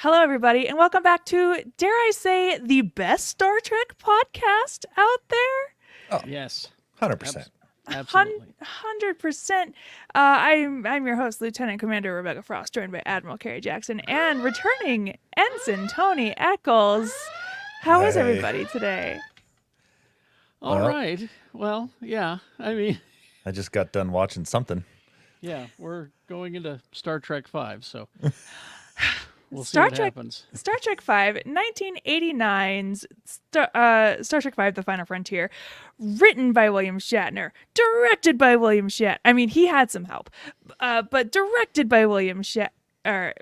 Hello, everybody, and welcome back to, dare I say, the best Star Trek podcast out there. Oh, Yes. 100%. Absolutely. 100%. I'm your host, Lieutenant Commander Rebecca Frost, joined by Admiral Kerry Jackson and returning Ensign Tony Eccles. How is Hey. everybody today? All Well- right. Well, yeah. I mean, I just got done watching something. yeah, we're going into Star Trek 5, so we'll see Star what Trek- happens. Star Trek V, 1989's Star Trek V, The Final Frontier, written by William Shatner, directed by William Shatner. I mean, he had some help, but directed by William Shatner. I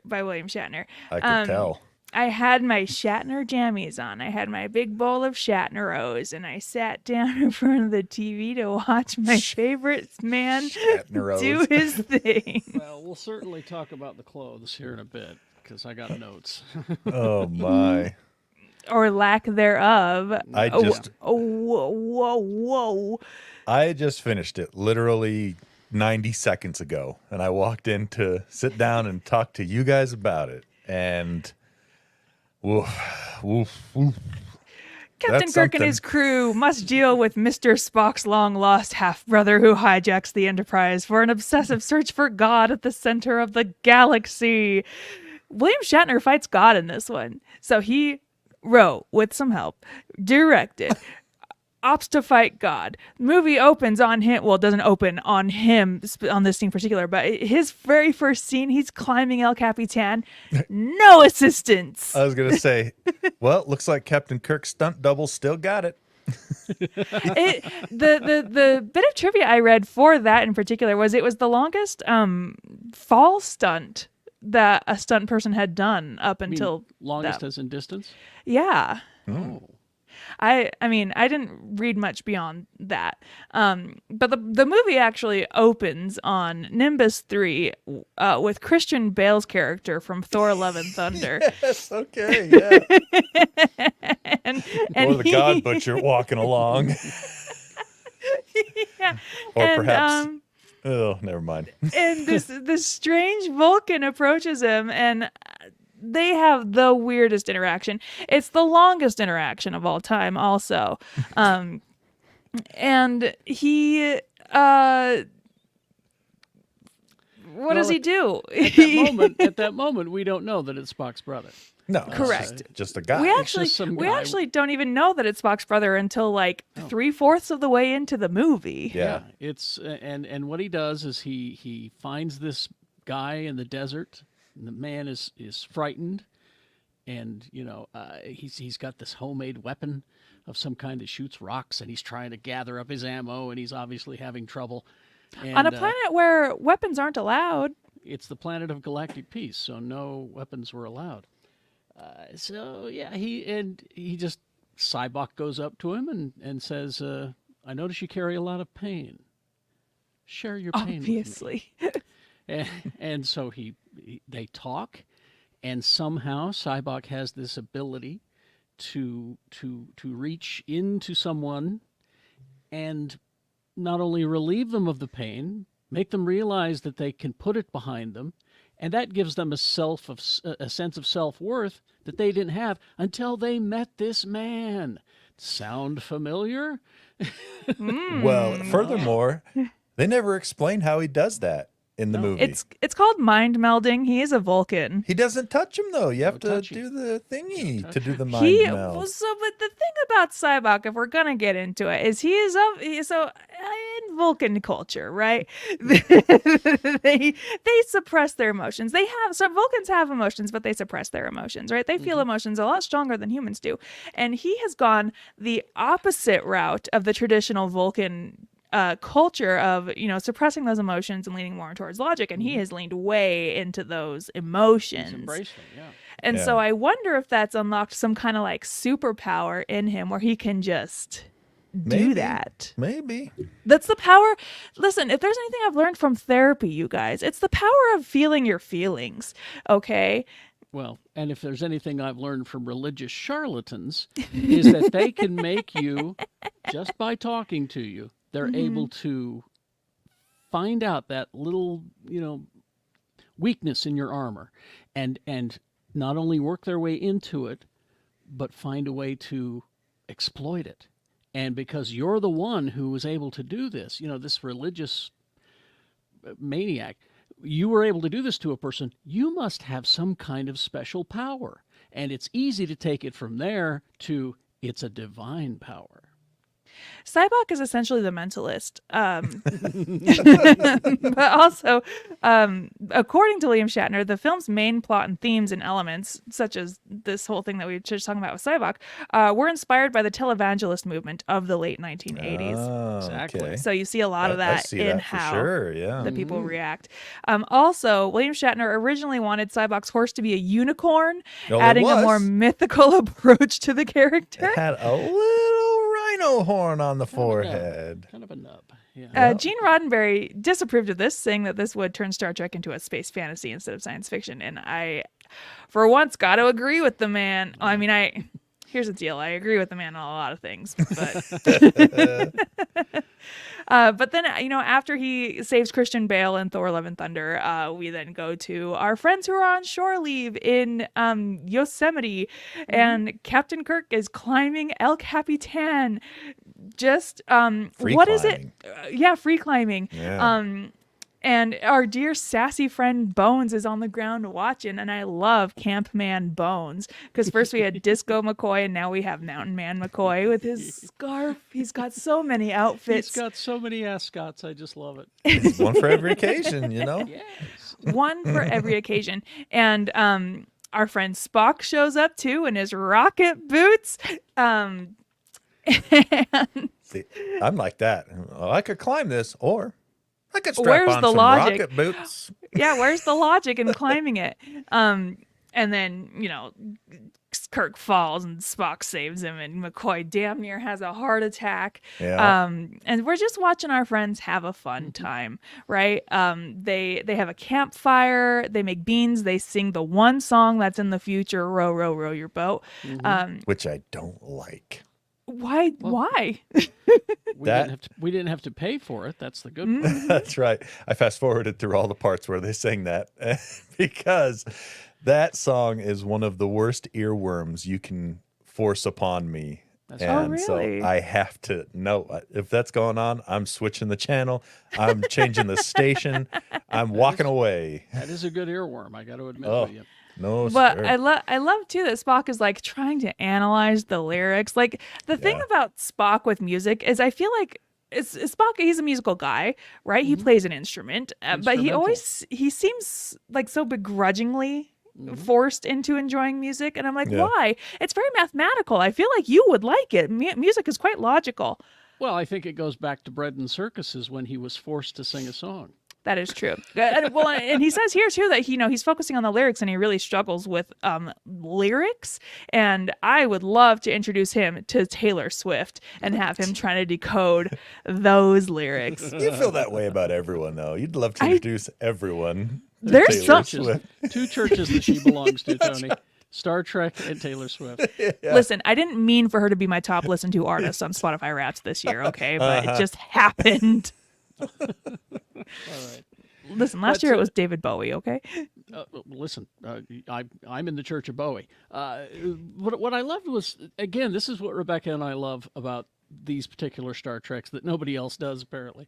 could tell. I had my Shatner jammies on. I had my big bowl of Shatneros, and I sat down in front of the TV to watch my favorite man Shatneros. do his thing. Well, we'll certainly talk about the clothes here in a bit because I got notes. Oh, my. Or lack thereof. I just- whoa. I just finished it literally 90 seconds ago, and I walked in to sit down and talk to you guys about it. And woof. Captain That's Kirk and something. his crew must deal with Mr. Spock's long-lost half-brother who hijacks the Enterprise for an obsessive search for God at the center of the galaxy. William Shatner fights God in this one. So he wrote, with some help, directed, opts to fight God. The movie opens on him. Well, it doesn't open on him on this scene in particular, but his very first scene, he's climbing El Capitan. No assistance. I was going to say, well, looks like Captain Kirk's stunt double still got it. The bit of trivia I read for that in particular was it was the longest fall stunt that a stunt person had done up I mean, until longest that. as in distance? Yeah. Oh. I mean, I didn't read much beyond that. But the movie actually opens on Nimbus 3 with Christian Bale's character from Thor Love and Thunder. Yes, okay, yeah. and Or the he- God Butcher walking along. yeah. Or and, perhaps, oh, never mind. and this strange Vulcan approaches him, and they have the weirdest interaction. It's the longest interaction of all time, also. And he, what does Well, he do? At that moment, we don't know that it's Spock's brother. No, it's Correct. Just a guy. We just actually, some we guy. actually don't even know that it's Spock's brother until like 3/4 of the way into the movie. Yeah. It's and what he does is he finds this guy in the desert. And the man is frightened, and he's got this homemade weapon of some kind that shoots rocks, and he's trying to gather up his ammo, and he's obviously having trouble. And, On a planet where weapons aren't allowed. it's the planet of galactic peace, so no weapons were allowed. So yeah, he just Cybok goes up to him and says, "I notice you carry a lot of pain. Share your pain with me." Obviously. And so they talk, and somehow Cybok has this ability to reach into someone and not only relieve them of the pain, make them realize that they can put it behind them, and that gives them a sense of self-worth that they didn't have until they met this man. Sound familiar? Well, furthermore, they never explain how he does that in the movie. It's called mind melding. He is a Vulcan. He doesn't touch him, though. You have to touching. do the thingy to do the mind meld. But the thing about Cybok, if we're gonna get into it, is in Vulcan culture, right? they suppress their emotions. Some Vulcans have emotions, but they suppress their emotions, right? They feel emotions a lot stronger than humans do, and he has gone the opposite route of the traditional Vulcan culture of suppressing those emotions and leaning more towards logic, and he has leaned way into those emotions. He's embraced them, yeah. And so Yeah. I wonder if that's unlocked some kind of like superpower in him where he can just do Maybe. that. Maybe. That's the power. Listen, if there's anything I've learned from therapy, you guys, it's the power of feeling your feelings. Okay. Well, and if there's anything I've learned from religious charlatans, is that they can make you, just by talking to you, they're able to find out that little, weakness in your armor and not only work their way into it, but find a way to exploit it. And because you're the one who was able to do this, this religious maniac, you were able to do this to a person, you must have some kind of special power. And it's easy to take it from there to it's a divine power. Cybok is essentially the mentalist. But also, according to Liam Shatner, the film's main plot and themes and elements, such as this whole thing that we were just talking about with Cybok, were inspired by the televangelist movement of the late 1980s. Oh, Exactly. okay. So you see a lot of I that see in that for how sure, yeah. the people react. Also, William Shatner originally wanted Cybok's horse to be a unicorn, Oh, it adding a more was? mythical approach to the character. It had a little rhino horn on the forehead. Kind of a nub. Yeah. Gene Roddenberry disapproved of this, saying that this would turn Star Trek into a space fantasy instead of science fiction. And I, for once, got to agree with the man. I mean, here's the deal. I agree with the man on a lot of things, but then, after he saves Christian Bale in Thor: Love and Thunder, we then go to our friends who are on shore leave in Yosemite, and Captain Kirk is climbing El Capitan. Just Free what is it? climbing. Free climbing. Yeah. And our dear sassy friend Bones is on the ground watching, and I love Camp Man Bones, because first we had Disco McCoy, and now we have Mountain Man McCoy with his scarf. He's got so many outfits. He's got so many ascots. I just love it. It's one for every occasion, Yes. One for every occasion. And our friend Spock shows up too in his rocket boots. And See, I'm like that. I could climb this, or I could strap Where's on the some logic? rocket boots. yeah, where's the logic in climbing it? And then, Kirk falls and Spock saves him, and McCoy damn near has a heart attack. Yeah. And we're just watching our friends have a fun time, right? They have a campfire, they make beans, they sing the one song that's in the future, Row, Row, Row Your Boat. Which I don't like. Why? We didn't have to pay for it. That's the good part. That's right. I fast forwarded through all the parts where they sing that because that song is one of the worst earworms you can force upon me. That's And right. so Really? I have to know if that's going on, I'm switching the channel. I'm changing the station. I'm walking away. That is a good earworm, I got to admit Oh. to you. No, But sir. I love too that Spock is like trying to analyze the lyrics. Like the thing Yeah. about Spock with music is I feel like it's Spock. He's a musical guy, right? He plays an instrument, but he seems like so begrudgingly forced into enjoying music, and I'm like, Yeah. why? It's very mathematical. I feel like you would like it. Music is quite logical. Well, I think it goes back to Bread and Circuses when he was forced to sing a song. That is true. And he says here too that he's focusing on the lyrics and he really struggles with lyrics. And I would love to introduce him to Taylor Swift and have him trying to decode those lyrics. You feel that way about everyone, though. You'd love to introduce everyone. to There's Taylor some- Swift. Two churches that she belongs to, Tony. Star Trek and Taylor Swift. Listen, I didn't mean for her to be my top listened to artist on Spotify Wrapped this year, okay? But it just happened. All right. Listen, last year it was David Bowie, okay? Listen, I'm in the Church of Bowie. What I loved was, again, this is what Rebecca and I love about these particular Star Treks that nobody else does apparently,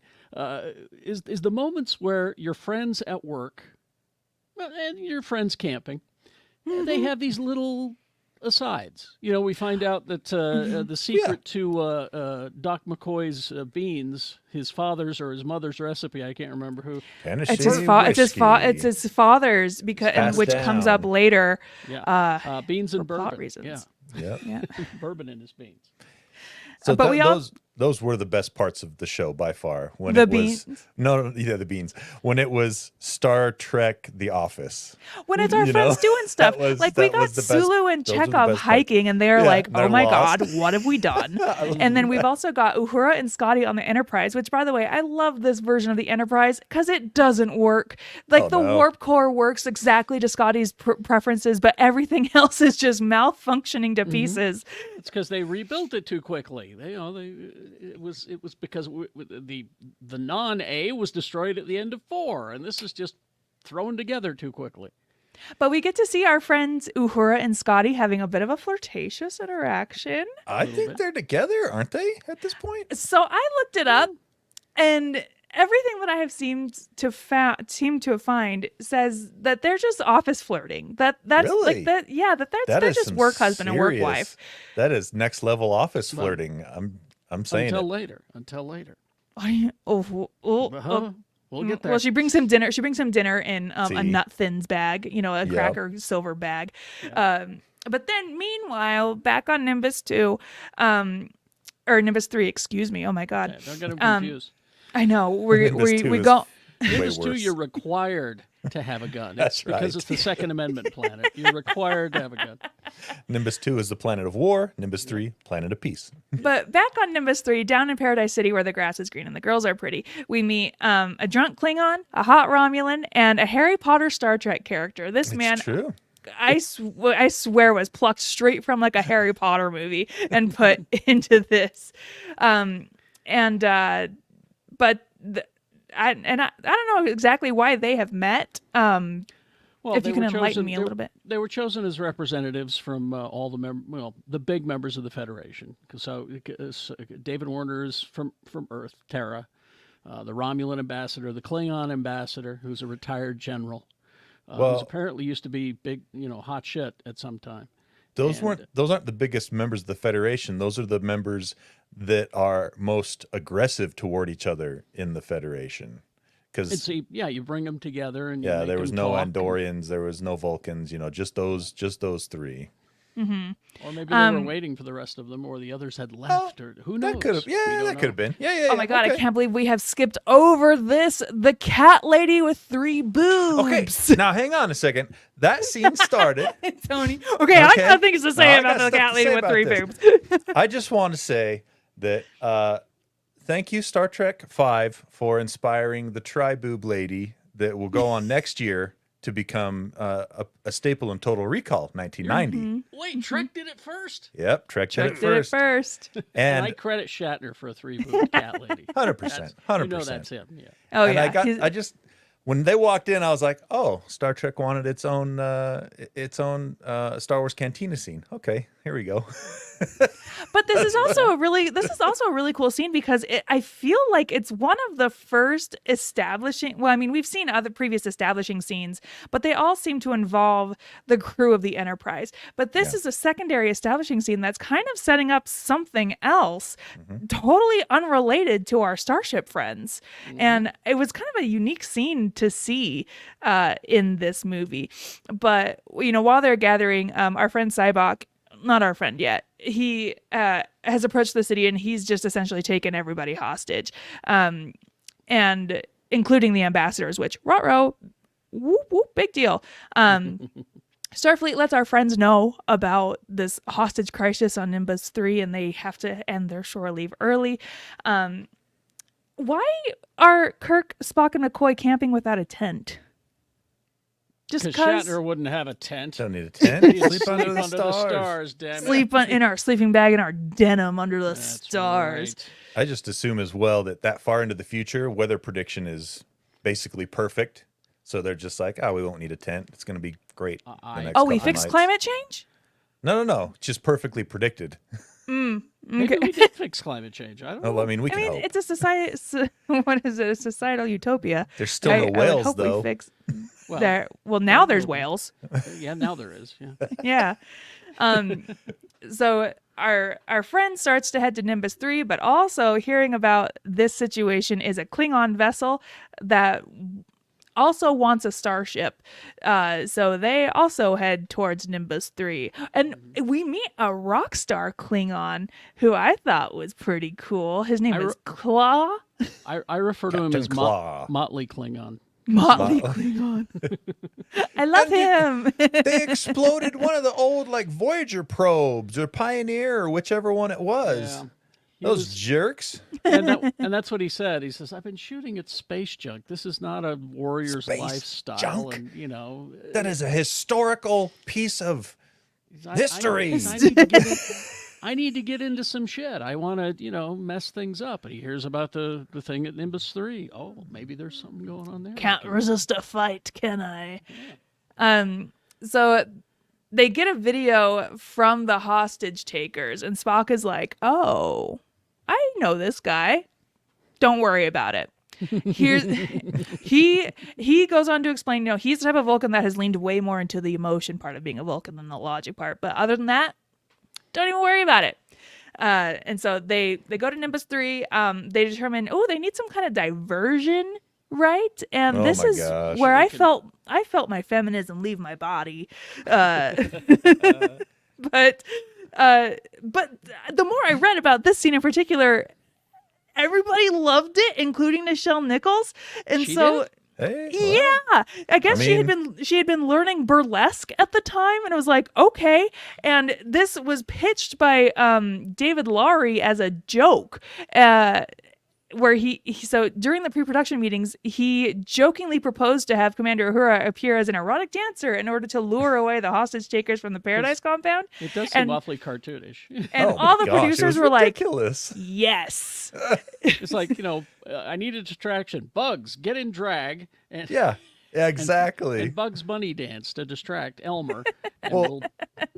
is the moments where your friends at work and your friends camping, they have these little asides. We find out that the secret to Doc McCoy's beans, his father's or his mother's recipe, I can't remember who. It's his father's which comes up later. Yeah, beans and for bourbon. plot reasons. Yeah. Yeah. Bourbon in his beans. So But we all- those were the best parts of the show by far. When The it was beans? the beans. When it was Star Trek: The Office. When it's our You friends know, doing stuff, that was- like we that got was the best- Sulu and those were the Chekhov best hiking, and they're Yeah, like, they're "Oh my lost. God, what have we done?" And then we've also got Uhura and Scotty on the Enterprise, which, by the way, I love this version of the Enterprise because it doesn't work. Like Oh, the no. warp core works exactly to Scotty's preferences, but everything else is just malfunctioning to pieces. It's because they rebuilt it too quickly. It was because the non-A was destroyed at the end of 4, and this is just thrown together too quickly. But we get to see our friends Uhura and Scotty having a bit of a flirtatious interaction. I think they're together, aren't they, at this point? So I looked it up, and everything that I have seemed to find says that they're just office flirting. That's Really? like that. Yeah, That they're is just some work husband and work serious- wife. That is next level office flirting. I'm saying Until it. later. Until later. We'll get there. Well, she brings him dinner. She brings him dinner in a See? nut thins bag, you know, a Yep. cracker silver bag. But then, meanwhile, back on Nimbus 2, or Nimbus 3, excuse me. Oh my God, Yeah, don't get them confused. I know Nimbus 2 we is go. way Nimbus 2, worse. you're required to have a gun. That's Because right. it's the Second Amendment planet. You're required to have a gun. Nimbus 2 is the planet of war. Nimbus 3, planet of peace. But back on Nimbus 3, down in Paradise City where the grass is green and the girls are pretty, we meet a drunk Klingon, a hot Romulan, and a Harry Potter Star Trek character. This man, It's true. I swear, was plucked straight from like a Harry Potter movie and put into this. I don't know exactly why they have met. Well, If they you can were enlighten chosen- me a they- little bit. They were chosen as representatives from all the big members of the Federation. So David Warner is from Earth, Terra, the Romulan ambassador, the Klingon ambassador, who's a retired general, who's apparently used to be big, hot shit at some time. Those aren't the biggest members of the Federation. Those are the members that are most aggressive toward each other in the Federation. Because you bring them together and you yeah, make there was them no talk, Andorians, there was no Vulcans. Just those three. or maybe they were waiting for the rest of them, or the others had left, or who knows? That could have, We don't that know. could have been. Yeah. Oh my God, okay. I can't believe we have skipped over this. The cat lady with 3 boobs. Okay, now hang on a second. That scene started. Tony. Okay, I got things to No, say I about got the stuff cat to lady say with about 3 this. boobs. I just want to say that thank you, Star Trek V, for inspiring the tri-boob lady that will go on next year to become a staple in Total Recall, 1990. Wait, Trek did it first. Yep, Trek did it Did it first. first. And I And credit Shatner for a 3-boobed cat lady. 100%, 100%. You know that's him. Yeah. Oh And yeah. I just when they walked in, I was like, "Oh, Star Trek wanted its own Star Wars cantina scene." Okay, here we go. But this is also a really cool scene because I feel like it's one of the first establishing. Well, I mean, we've seen other previous establishing scenes, but they all seem to involve the crew of the Enterprise. But this is a secondary establishing scene that's kind of setting up something else, totally unrelated to our Starship friends. And it was kind of a unique scene to see in this movie. But while they're gathering, our friend Cybok, not our friend yet, he has approached the city and he's just essentially taken everybody hostage, and including the ambassadors, which ruh-roh, whoop whoop, big deal. Starfleet lets our friends know about this hostage crisis on Nimbus 3 and they have to end their shore leave early. Why are Kirk, Spock, and McCoy camping without a tent? Just Because because Shatner wouldn't have a tent. Don't need a tent. He'd Sleep under the stars. damn it. sleep in our sleeping bag in our denim under the That's stars. right. I just assume as well that far into the future, weather prediction is basically perfect. So they're just like, oh, we won't need a tent. It's going to be great. the next Oh, we couple fixed nights." climate change? No. It's just perfectly predicted. Maybe we did fix climate change. I don't know. Oh, I mean, we I can mean, hope. it's a society. What is it? A societal utopia. There's still I no would whales, hope we though. fix Well, there. Well, now there's whales. Yeah, now there is. Yeah. Yeah. So our friend starts to head to Nimbus 3, but also hearing about this situation is a Klingon vessel that also wants a starship. So they also head towards Nimbus 3. And we meet a rock star Klingon who I thought was pretty cool. His name is Claw. I refer to him Captain as Claw. Motley Klingon. Motley Klingon. I love him. They exploded one of the old Voyager probes or Pioneer or whichever one it was. Yeah. He Those was- jerks. and that's what he said. He says, "I've been shooting at space junk. This is not a warrior's Space lifestyle." junk? And That is a historical piece of history. I need to get into some shit. I want to, mess things up. And he hears about the thing at Nimbus 3. Oh, maybe there's something going on there. Can't resist a fight, can I? So they get a video from the hostage takers, and Spock is like, "Oh, I know this guy. Don't worry about it." Here's he goes on to explain, he's the type of Vulcan that has leaned way more into the emotion part of being a Vulcan than the logic part. But other than that, don't even worry about it. And so they go to Nimbus 3. They determine, they need some kind of diversion, right? And Oh this my is gosh. where I felt my feminism leave my body. But the more I read about this scene in particular, everybody loved it, including Nichelle Nichols. And She so did? Hey, well, yeah, I guess she mean- had been learning burlesque at the time, and it was like, okay. And this was pitched by David Lowery as a joke, where he so during the pre-production meetings, he jokingly proposed to have Commander Uhura appear as an erotic dancer in order to lure away the hostage takers from the Paradise compound. It does seem And- awfully cartoonish. And oh my all the gosh, it producers was were like, ridiculous. yes. It's like, I need a distraction. Bugs, get in drag. And, Yeah, exactly. and Bugs Bunny dance to distract Elmer. And Well,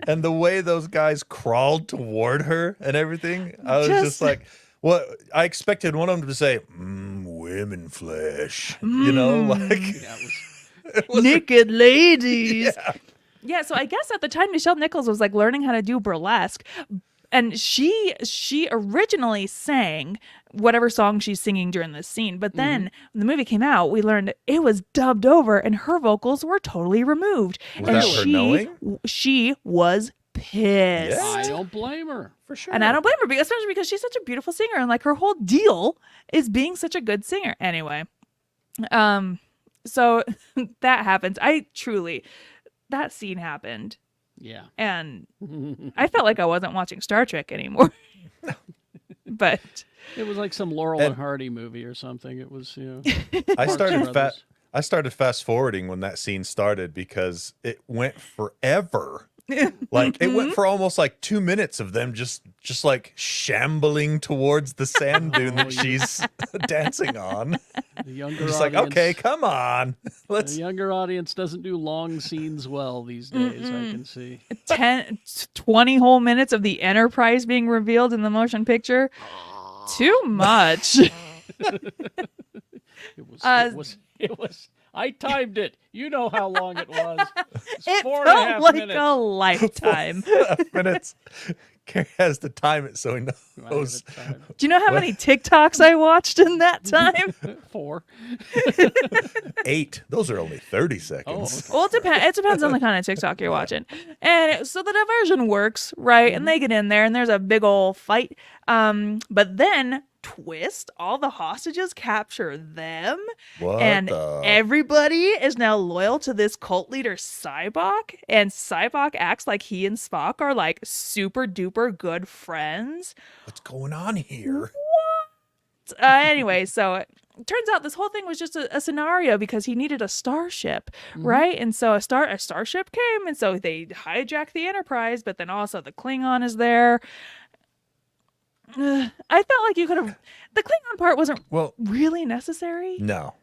and the way those guys crawled toward her and everything, I was just like, what? I expected one of them to say, women flesh. Like, yeah, it was Naked ladies. Yeah. Yeah, so I guess at the time Nichelle Nichols was like learning how to do burlesque, and she originally sang whatever song she's singing during this scene, but then when the movie came out, we learned it was dubbed over and her vocals were totally removed. Without her knowing? She was pissed. Yeah. I don't blame her. for sure. And I don't blame her, especially because she's such a beautiful singer, and like her whole deal is being such a good singer. Anyway, so that happens. That scene happened, Yeah. and I felt like I wasn't watching Star Trek anymore. But It was like some Laurel And- and Hardy movie or something. It was, I Marx started Brothers. I started fast forwarding when that scene started because it went forever. Like it went for almost like 2 minutes of them just like shambling towards the sand dune that she's dancing on. The younger Just like, audience, okay, come on, let's. the younger audience doesn't do long scenes well these days. I can see. 20 whole minutes of the Enterprise being revealed in the motion picture. Too much. It was. I timed it. You know how long it was. It's It 4.5 felt like minutes. a lifetime. Minutes. Carrie has to time it so he knows. Do you know how many TikToks I watched in that time? 4. 8. Those are only 30 seconds. Well, it depends on the kind of TikTok you're watching. And so the diversion works, right? And they get in there and there's a big old fight. But then twist, all the hostages capture them. What And the? everybody is now loyal to this cult leader Sybok. And Sybok acts like he and Spock are like super duper good friends. What's going on here? Anyway, so it turns out this whole thing was just a scenario because he needed a starship, right? And so a starship came, and so they hijacked the Enterprise, but then also the Klingon is there. I felt like you could have. The Klingon part wasn't Well, really necessary. no.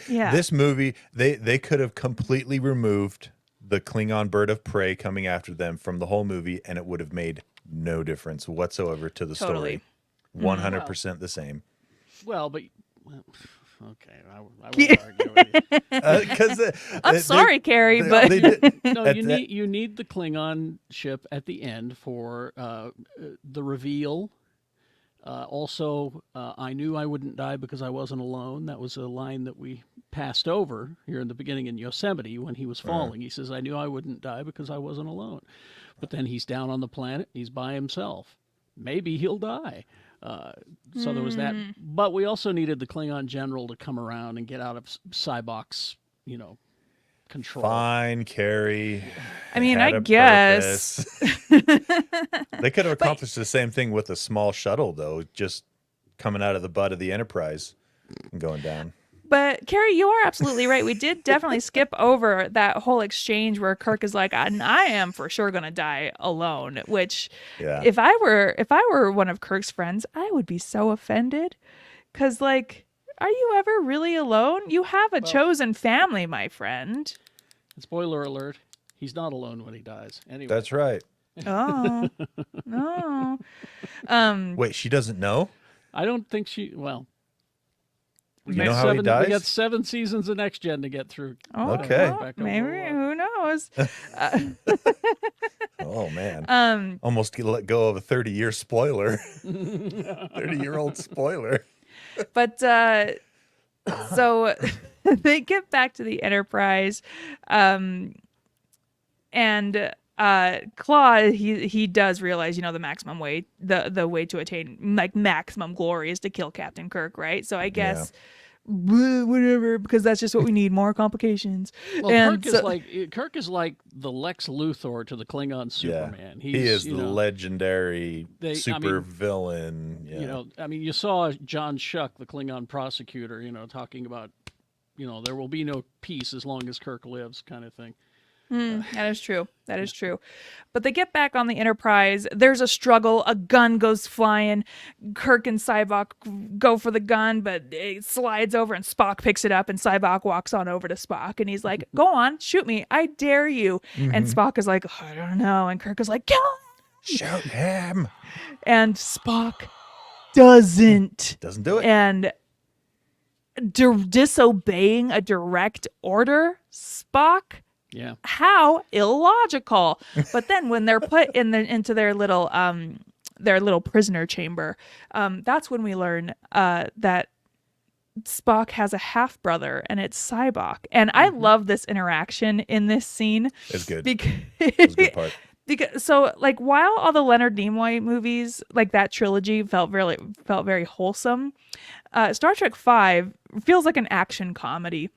Yeah. This movie, they could have completely removed the Klingon bird of prey coming after them from the whole movie, and it would have made no difference whatsoever to the Totally. story. 100% the same. Well, but okay, I won't argue with you. Because I'm sorry, Carrie, but they did, No, at you that- need the Klingon ship at the end for the reveal. Also, I knew I wouldn't die because I wasn't alone. That was a line that we passed over here in the beginning in Yosemite when he was falling. He says, I knew I wouldn't die because I wasn't alone. But then he's down on the planet. He's by himself. Maybe he'll die. So there was that. But we also needed the Klingon general to come around and get out of Sybok's, control. Fine, Carrie. I mean, had I a guess. purpose. They could have accomplished the same thing with a small shuttle, though, just coming out of the butt of the Enterprise and going down. But Carrie, you are absolutely right. We did definitely skip over that whole exchange where Kirk is like, "And I am for sure gonna die alone." Which, Yeah. if I were one of Kirk's friends, I would be so offended, because like, are you ever really alone? You have a chosen family, my friend. Spoiler alert: he's not alone when he dies. Anyway, That's right. Oh, no. Wait, she doesn't know? I don't think she. Well, we You got know how he We dies? got 7 seasons of Next Gen to get through. Oh, Okay. well, maybe. Who knows? Oh, man. Almost let go of a 30-year spoiler. 30-year-old spoiler. But so they get back to the Enterprise, and Claw he does realize, the maximum way, the way to attain like maximum glory is to kill Captain Kirk, right? So I guess whatever, because that's just what we need, more complications. Well, And Kirk is like the Lex Luthor to the Klingon Superman. He is the legendary super villain. Yeah. You saw John Shuck, the Klingon prosecutor, talking about, there will be no peace as long as Kirk lives, kind of thing. that is true. That is true. But they get back on the Enterprise. There's a struggle. A gun goes flying. Kirk and Sybok go for the gun, but it slides over and Spock picks it up, and Sybok walks on over to Spock and he's like, "Go on, shoot me. I dare you." And Spock is like, "I don't know." And Kirk is like, "Kill him." Shoot him. And Spock doesn't do it. And disobeying a direct order, Spock. Yeah. How illogical. But then when they're put into their little prisoner chamber, that's when we learn that Spock has a half brother, and it's Sybok. And I love this interaction in this scene. It's good. It's a good part. Because while all the Leonard Nimoy movies, like that trilogy, felt very wholesome, Star Trek V feels like an action comedy.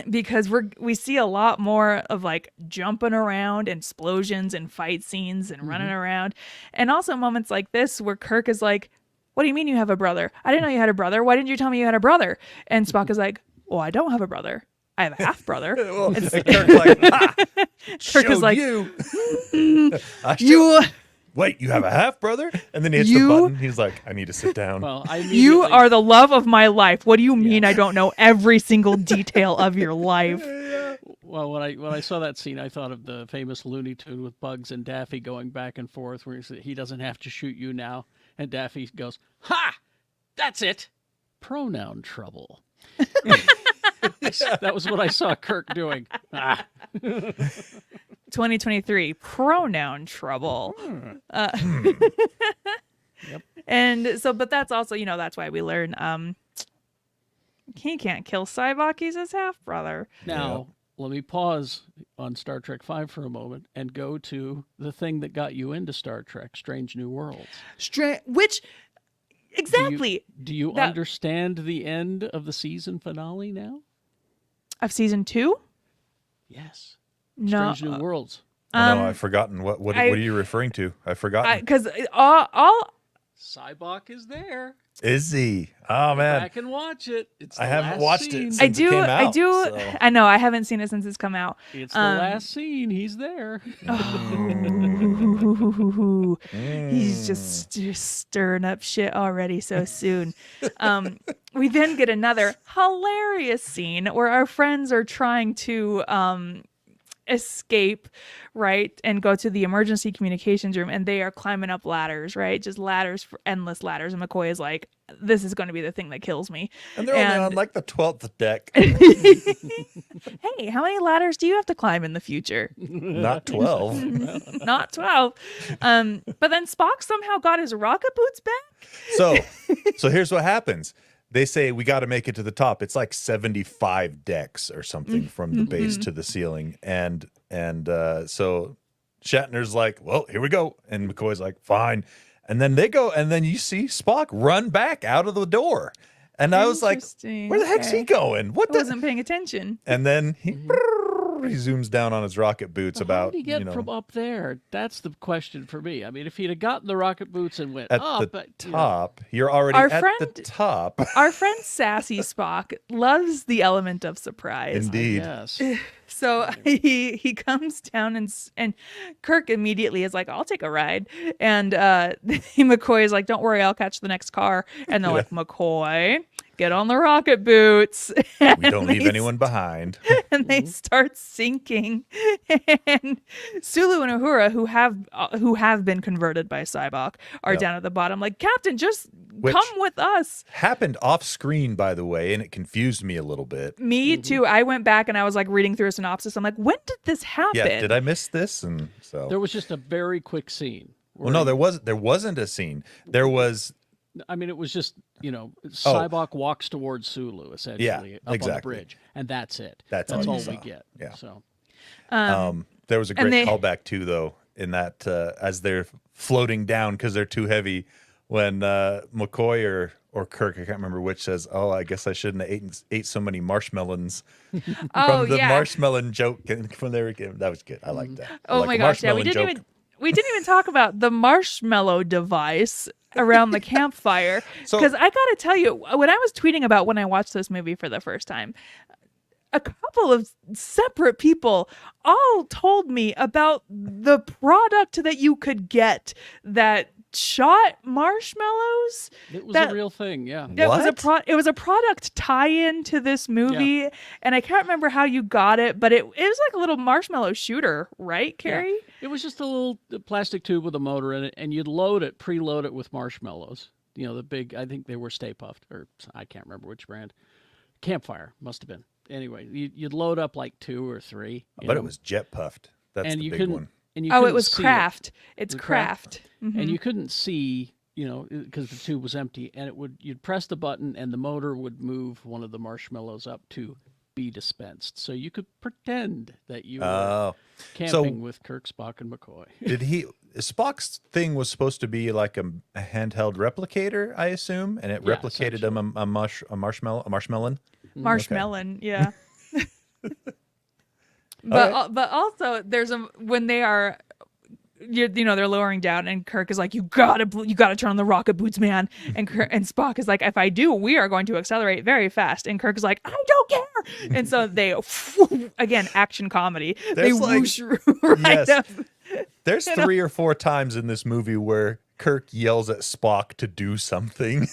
Because we see a lot more of like jumping around, and explosions and fight scenes and running around. And also moments like this where Kirk is like, "What do you mean you have a brother? I didn't know you had a brother. Why didn't you tell me you had a brother?" And Spock is like, "Well, I don't have a brother. I have a half brother." Well, and Kirk's like, Kirk is like, you. "You Wait, you have a half brother?" And then he hits the button. He's like, "I need to sit down." Well, you are the love of my life. What do you mean I don't know every single detail of your life?" Well, when I saw that scene, I thought of the famous Looney Tune with Bugs and Daffy going back and forth, where he doesn't have to shoot you now, and Daffy goes, "Ha! That's it. Pronoun trouble." That was what I saw Kirk doing. 2023 pronoun trouble. Yep. And so, but that's also, that's why we learn he can't kill Sybok. He's his half brother. Now, let me pause on Star Trek V for a moment and go to the thing that got you into Star Trek, Strange New Worlds. Which exactly? Do you understand the end of the season finale now? Of season 2? Yes. No. Strange New Worlds. No, I've forgotten. What are you referring to? I've forgotten. Because all Sybok is there. Is he? Oh, Go man. back and watch it. It's the I haven't last watched scene. it since it came out. so. I know. I haven't seen it since it's come out. It's the last scene. He's there. Ooh, he's just stirring up shit already so soon. We then get another hilarious scene where our friends are trying to escape, right, and go to the emergency communications room, and they are climbing up ladders, right, just ladders, for endless ladders, and McCoy is like, "This is going to be the thing that kills me." And they're only on like the 12th deck. Hey, how many ladders do you have to climb in the future? Not 12. Not 12. But then Spock somehow got his rocket boots back. So here's what happens. They say we got to make it to the top. It's like 75 decks or something from the base to the ceiling. And so Shatner's like, "Well, here we go." And McCoy's like, "Fine." And then they go, and then you see Spock run back out of the door. And I was like, Interesting. "Where the heck's he going? What I the?" wasn't paying attention. And then he zooms down on his rocket boots How about, did he get from up there? That's the question for me. I mean, if he'd have gotten the rocket boots and went at up, the top. You're already Our at friend- the top. Our friend Sassy Spock loves the element of surprise. Indeed. yes. So he comes down, and Kirk immediately is like, "I'll take a ride." And McCoy is like, "Don't worry, I'll catch the next car." And they're like, "McCoy, get on the rocket boots. We don't leave anyone behind. And they start sinking. And Sulu and Uhura, who have been converted by Sybok, are down at the bottom. Like, Captain, just come with us. Happened off screen, by the way, and it confused me a little bit. Me too. I went back and I was like reading through a synopsis. I'm like, when did this happen? Yeah, did I miss this? And so There was just a very quick scene. well, no, there wasn't a scene. There was. I mean, it was just, Sybok walks towards Sulu, essentially, up on the bridge. And that's it. That's all we get. Yeah. So, there was a great callback, too, though, in that as they're floating down because they're too heavy, when McCoy or Kirk, I can't remember which, says, "Oh, I guess I shouldn't have ate so many marshmallows." From the marshmallow joke from there, that was good. I like that. Oh my gosh, yeah, we didn't even talk about the marshmallow device around the campfire, because I gotta tell you, when I was tweeting about when I watched this movie for the first time, a couple of separate people all told me about the product that you could get that shot marshmallows. It was a real thing, yeah. It was a product tie-in to this movie, and I can't remember how you got it, but it was like a little marshmallow shooter, right, Carrie? Yeah. It was just a little plastic tube with a motor in it, and you'd preload it with marshmallows. The big, I think they were Stay Puft, or I can't remember which brand. Campfire, must have been. Anyway, you'd load up like 2 or 3. But it was jet puffed. That's the big one. And it was Kraft. It's Kraft. Mm-hmm. And you couldn't see, because the tube was empty, and you'd press the button and the motor would move one of the marshmallows up to be dispensed. So you could pretend that you were camping with Kirk, Spock, and McCoy. Spock's thing was supposed to be like a handheld replicator, I assume, and it replicated a marshmallow. Marshmallow, yeah. But also there's when they are, they're lowering down, and Kirk is like, you gotta turn on the rocket boots, man. And Spock is like, if I do, we are going to accelerate very fast. And Kirk is like, I don't care. And so they again, action comedy. They whoosh right up. There's 3 or 4 times in this movie where Kirk yells at Spock to do something.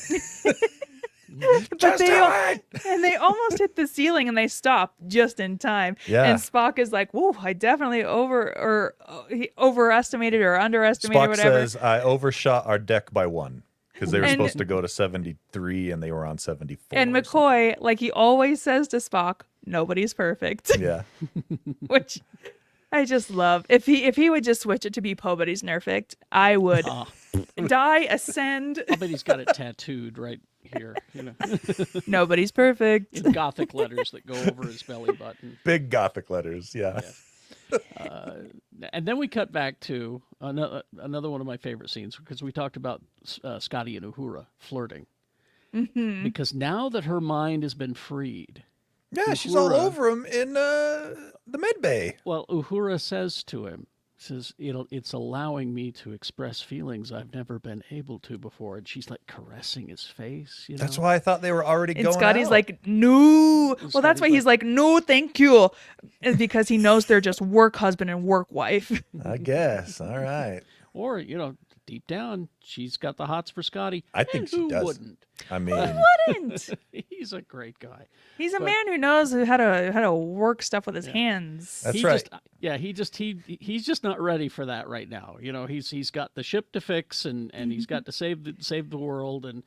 But they almost hit the ceiling, and they stop just in time. Yeah. And Spock is like, "Whoa, I definitely overestimated or underestimated." Spock whatever. says, "I overshot our deck by 1." Because they were supposed to go to 73 and they were on 74. And McCoy, like he always says to Spock, nobody's perfect. Yeah. Which I just love. If he would just switch it to be Nobody's Nerfect, I would die, ascend. I bet he's got it tattooed right here. Nobody's perfect. In Gothic letters that go over his belly button. Big Gothic letters, yeah. And then we cut back to another one of my favorite scenes, because we talked about Scotty and Uhura flirting. Mm-hmm. Because now that her mind has been freed, she's all over him in the med bay. Well, Uhura says to him, it's allowing me to express feelings I've never been able to before. And she's like caressing his face. That's why I thought they were already going Scotty's out. like, no. Well, that's why he's like, no, thank you. It's because he knows they're just work husband and work wife. I guess. All right. Or, deep down, she's got the hots for Scotty. I think she does. Wouldn't? I mean, who wouldn't? He's a great guy. He's a man who knows how to work stuff with his hands. That's right. He's just not ready for that right now. He's got the ship to fix, and he's got to save the world, and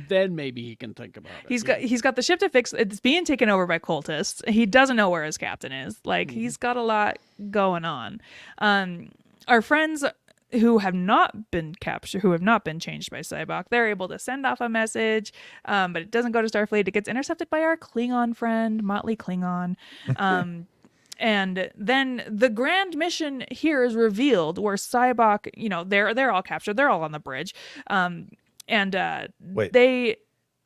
then maybe he can think about it. He's got the ship to fix. It's being taken over by cultists. He doesn't know where his captain is. Like he's got a lot going on. Our friends who have not been captured, who have not been changed by Sybok, they're able to send off a message, but it doesn't go to Starfleet. It gets intercepted by our Klingon friend, Motley Klingon. And then the grand mission here is revealed, where Sybok, they're all captured. They're all on the bridge. Wait,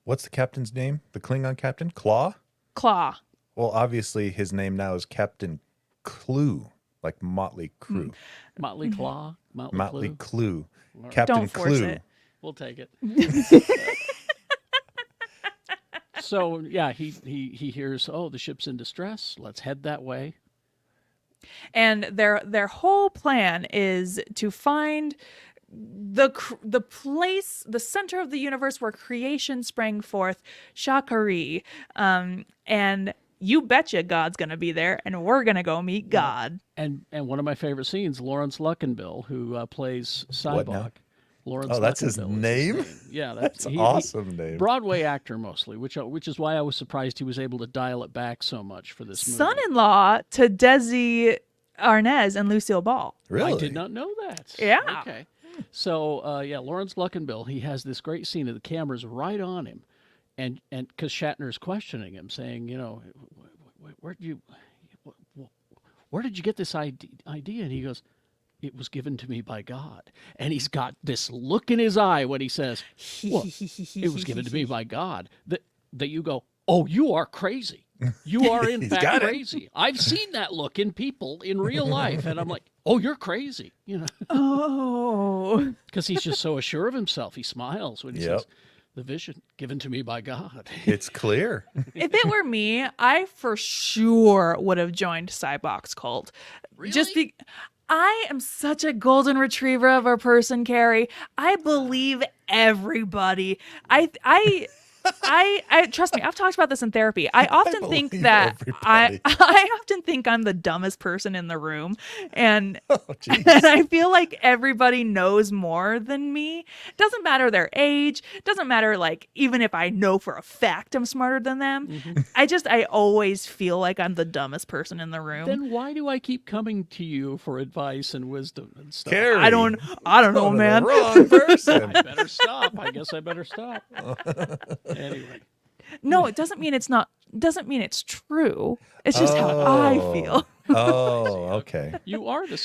what's the captain's name? The Klingon captain? Claw? Well, obviously his name now is Captain Clue, like Motley Crue. Motley Claw? Motley Clue. Right. Captain Don't force Clue. it. We'll take it. So, yeah, he hears, the ship's in distress. Let's head that way. And their whole plan is to find the place, the center of the universe where creation sprang forth, Shakari, and you betcha God's gonna be there, and we're gonna go meet God. And one of my favorite scenes, Lawrence Luckinbill, who plays What now? Cybok. Lawrence Oh, that's his Luckinbill is name? Yeah, That's an awesome name. Broadway actor mostly, which is why I was surprised he was able to dial it back so much for this movie. Son-in-law to Desi Arnaz and Lucille Ball. Really? I did not know that. Yeah. Okay. So yeah, Lawrence Luckinbill, he has this great scene of the camera's right on him, and because Shatner's questioning him, saying, you know, where did you get this idea? And he goes, it was given to me by God. And he's got this look in his eye when he says, well, it was given to me by God. That you go, oh, you are crazy. You are in fact crazy. I've seen that look in people in real life. And I'm like, oh, you're crazy. You know, Oh. because he's just so assured of himself. He smiles when he Yep. says, the vision given to me by God. It's clear. If it were me, I for sure would have joined Cybok's cult. Really? I am such a golden retriever of a person, Carrie. I believe everybody. I trust me, I've talked about this in therapy. I often think believe that everybody. I often think I'm the dumbest person in the room, and Oh, jeez. and I feel like everybody knows more than me. Doesn't matter their age, doesn't matter, like, even if I know for a fact I'm smarter than them. Mm-hmm. I always feel like I'm the dumbest person in the room. Then why do I keep coming to you for advice and wisdom and stuff? Carrie. I don't know, Go to man. The wrong person. I better stop. I guess I better stop. Anyway. No, it doesn't mean it's not. Doesn't mean it's true. It's just how I feel. Oh, okay. You are the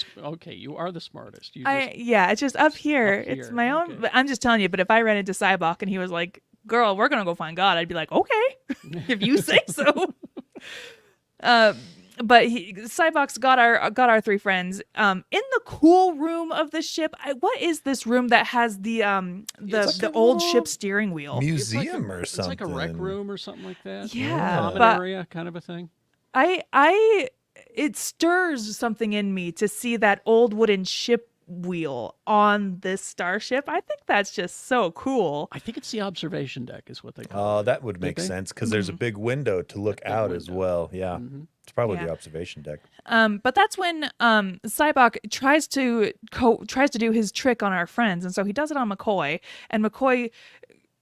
smartest. You It's just up here. Up It's here, my own. okay. But I'm just telling you. But if I ran into Cybok and he was like, "Girl, we're gonna go find God," I'd be like, "Okay, if you say so." But Cybok's got our three friends in the cool room of the ship. What is this room that has the It's like a old little ship steering wheel? Museum or It's something. like a rec room or something like that. Yeah, Common but area kind of a thing. It stirs something in me to see that old wooden ship wheel on this starship. I think that's just so cool. I think it's the observation deck is what they call Oh, it. that would make they? sense because there's a big window to look out as window. well. Yeah. It's probably Yeah. the observation deck. But that's when Cybok tries to do his trick on our friends, and so he does it on McCoy. And McCoy,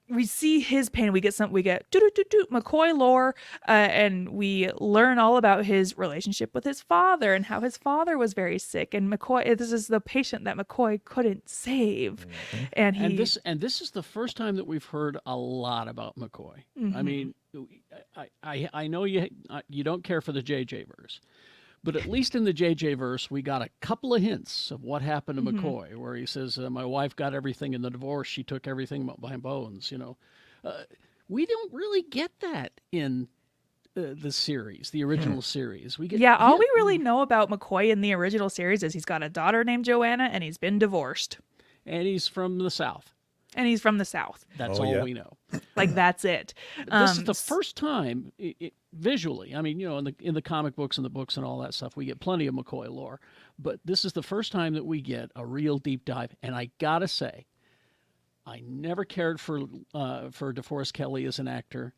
we see his pain. We get McCoy lore, and we learn all about his relationship with his father and how his father was very sick. And McCoy, this is the patient that McCoy couldn't save, and he. And this is the first time that we've heard a lot about McCoy. I mean, I know you don't care for the JJ verse, but at least in the JJ verse, we got a couple of hints of what happened to McCoy, where he says, "My wife got everything in the divorce; she took everything but my bones." You know, we don't really get that in the series, the original series. We get all we really know about McCoy in the original series is he's got a daughter named Joanna, and he's been divorced, and he's from the South. and he's from the South. That's Oh, all yeah. we know. Like that's it. This is the first time visually. I mean, you know, in the comic books and the books and all that stuff, we get plenty of McCoy lore, but this is the first time that we get a real deep dive. And I gotta say, I never cared for DeForest Kelley as an actor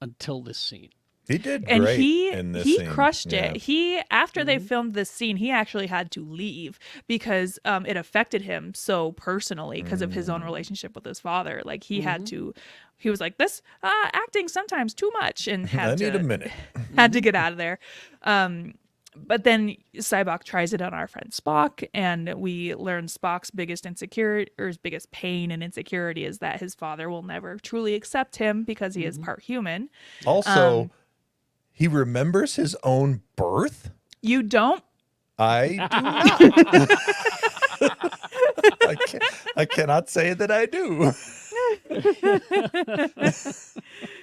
until this scene. He did And great he in this he scene. crushed Yeah. it. He after they filmed this scene, he actually had to leave because it affected him so personally because of his own relationship with his father. Like he had to, he was like, this acting sometimes too much, and I had need to a minute. had to get out of there. But then Cybok tries it on our friend Spock, and we learn Spock's biggest insecurity, or his biggest pain and insecurity, is that his father will never truly accept him because he is part human. Also, he remembers his own birth. You don't? I do not. I cannot say that I do.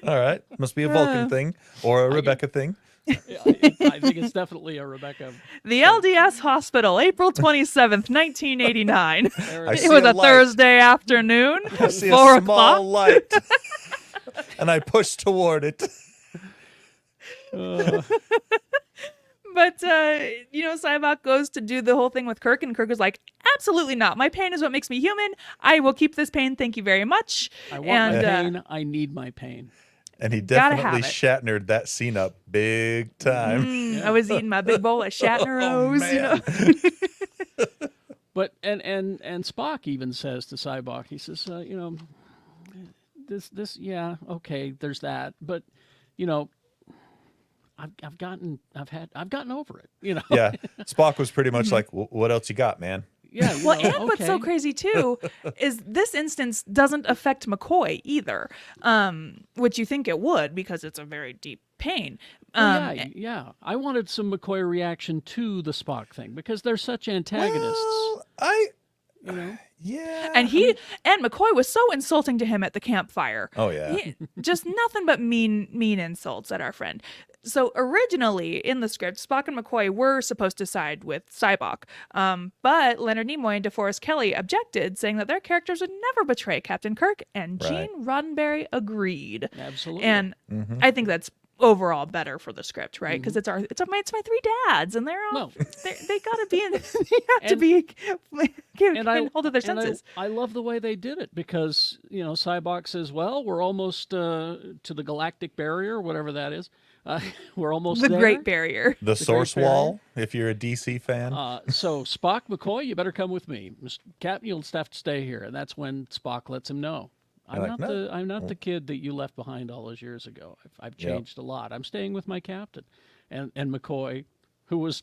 All right. Must be a Vulcan thing or a Rebecca thing. I think it's definitely a Rebecca. The LDS Hospital, April 27th, 1989. There I it see It was a a light. Thursday afternoon, I see 4 a small o'clock. light. And I push toward it. But, Sybok goes to do the whole thing with Kirk, and Kirk is like, absolutely not. My pain is what makes me human. I will keep this pain. Thank you very much. I want my pain. I need my pain. And he Gotta definitely have it. Shatnered that scene up big time. I was eating my big bowl of Shatner-O's, man. But and Spock even says to Sybok, he says, this yeah, okay, there's that, but I've gotten over it, Yeah. Spock was pretty much like, what else you got, man? Yeah. Well, and what's so crazy too is this instance doesn't affect McCoy either, which you think it would because it's a very deep pain. Yeah. I wanted some McCoy reaction to the Spock thing because they're such antagonists. Well, yeah. And and McCoy was so insulting to him at the campfire. Oh yeah. Just nothing but mean insults at our friend. So originally in the script, Spock and McCoy were supposed to side with Sybok, but Leonard Nimoy and DeForest Kelley objected, saying that their characters would never betray Captain Kirk, and Right. Gene Roddenberry agreed. Absolutely. And I think that's overall better for the script, right? Because it's my three dads, and they're all they gotta be in. They have to be hold of their senses. I love the way they did it because Sybok says, "Well, we're almost to the galactic barrier, whatever that is. We're almost the there." Great Barrier, The source Great Barrier. wall. If you're a DC fan, So Spock, McCoy, you better come with me. Captain, you'll have to stay here, and that's when Spock lets him know. I'm not the kid that you left behind all those years ago. I've changed a lot. I'm staying with my captain, and McCoy, who was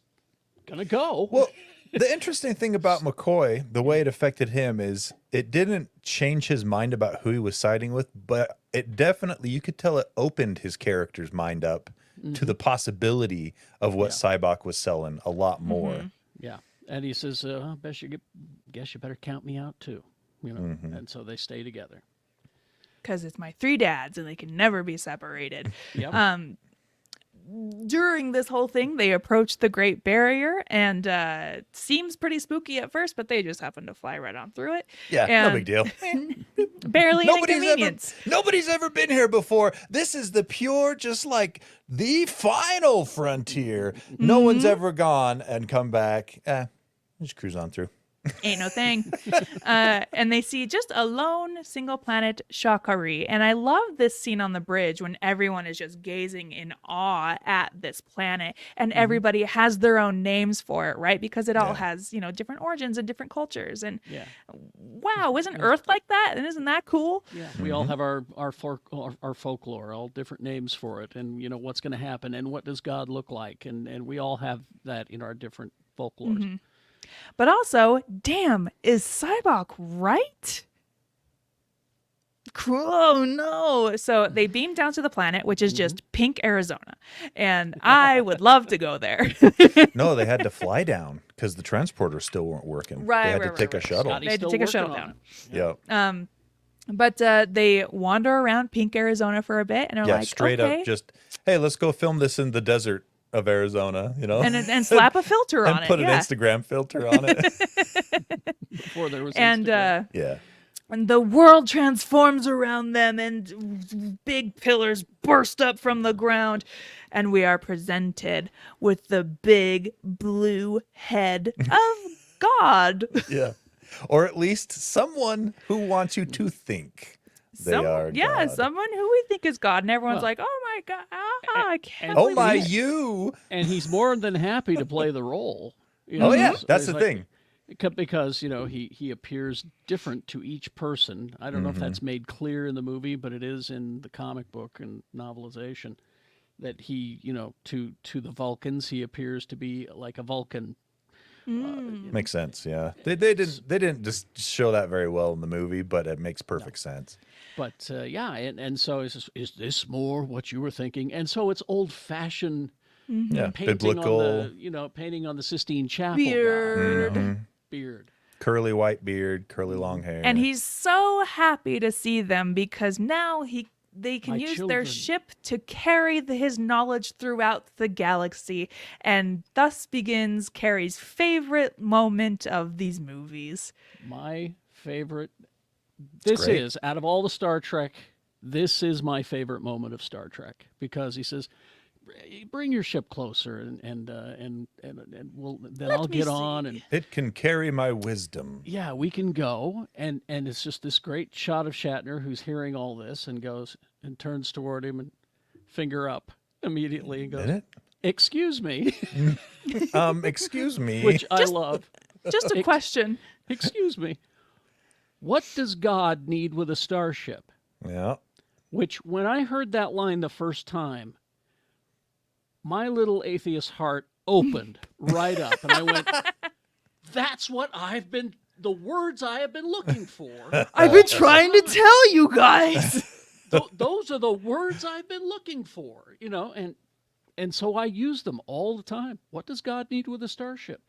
gonna go. Well, the interesting thing about McCoy, the way it affected him is it didn't change his mind about who he was siding with, but it definitely, you could tell it opened his character's mind up to the possibility of what Sybok was selling a lot more. Yeah, and he says, guess you better count me out too. And so they stay together. because it's my three dads, and they can never be separated. Yep. During this whole thing, they approach the Great Barrier, and seems pretty spooky at first, but they just happen to fly right on through it. Yeah, And no big deal. Barely an inconvenience. Nobody's ever been here before. This is the pure, just like the final frontier. No one's ever gone and come back. Just cruise on through. Ain't no thing. And they see just a lone single planet Shakari. And I love this scene on the bridge when everyone is just gazing in awe at this planet, and everybody has their own names for it, right? Because it all has, different origins and different cultures. And wow, isn't Earth like that? And isn't that cool? Yeah, we all have our folklore, all different names for it, and what's going to happen, and what does God look like, and we all have that in our different folklores. But also, damn, is Sybok right? Oh no. So they beam down to the planet, which is just pink Arizona. And I would love to go there. No, they had to fly down because the transporters still weren't working. Right, They had right, to right, take right. a shuttle. Scotty's They had to still take a working shuttle on down. it. Yep. But they wander around pink Arizona for a bit, and are like, straight okay. up just, hey, let's go film this in the desert of Arizona, and slap a filter on and it. put an Instagram filter on it. Before there was And Yeah. and the world transforms around them, and big pillars burst up from the ground, and we are presented with the big blue head of God. Yeah. Or at least someone who wants you to think they are God. Someone who we think is God, and everyone's Well, like, "Oh my God, I can't Oh believe my, it." you. and he's more than happy to play the role. Oh yeah, So that's he's the like- thing. Because he appears different to each person. I don't know if that's made clear in the movie, but it is in the comic book and novelization that he, to the Vulcans, he appears to be like a Vulcan. Makes sense, yeah. They didn't just show that very well in the movie, but it makes perfect sense. But and so is this more what you were thinking? And so it's old fashioned Yeah, painting biblical, on the painting on the Sistine Chapel Beard. beard. curly white beard, curly long hair. And he's so happy to see them because now they can My use children. their ship to carry his knowledge throughout the galaxy, and thus begins Carrie's favorite moment of these movies. My favorite. This great. is out of all the Star Trek. This is my favorite moment of Star Trek because he says, bring your ship closer, and I'll get on, and It can carry my wisdom. yeah, we can go. And it's just this great shot of Shatner who's hearing all this and goes and turns toward him and finger up immediately and goes, Minute? "Excuse me," Excuse me. which I love. Just a question. Excuse me. What does God need with a starship? Yeah. Which, when I heard that line the first time, my little atheist heart opened right up, and I went, "That's what the words I have been looking for. I've been trying to tell you guys. Those are the words I've been looking for, and so I use them all the time. What does God need with a starship?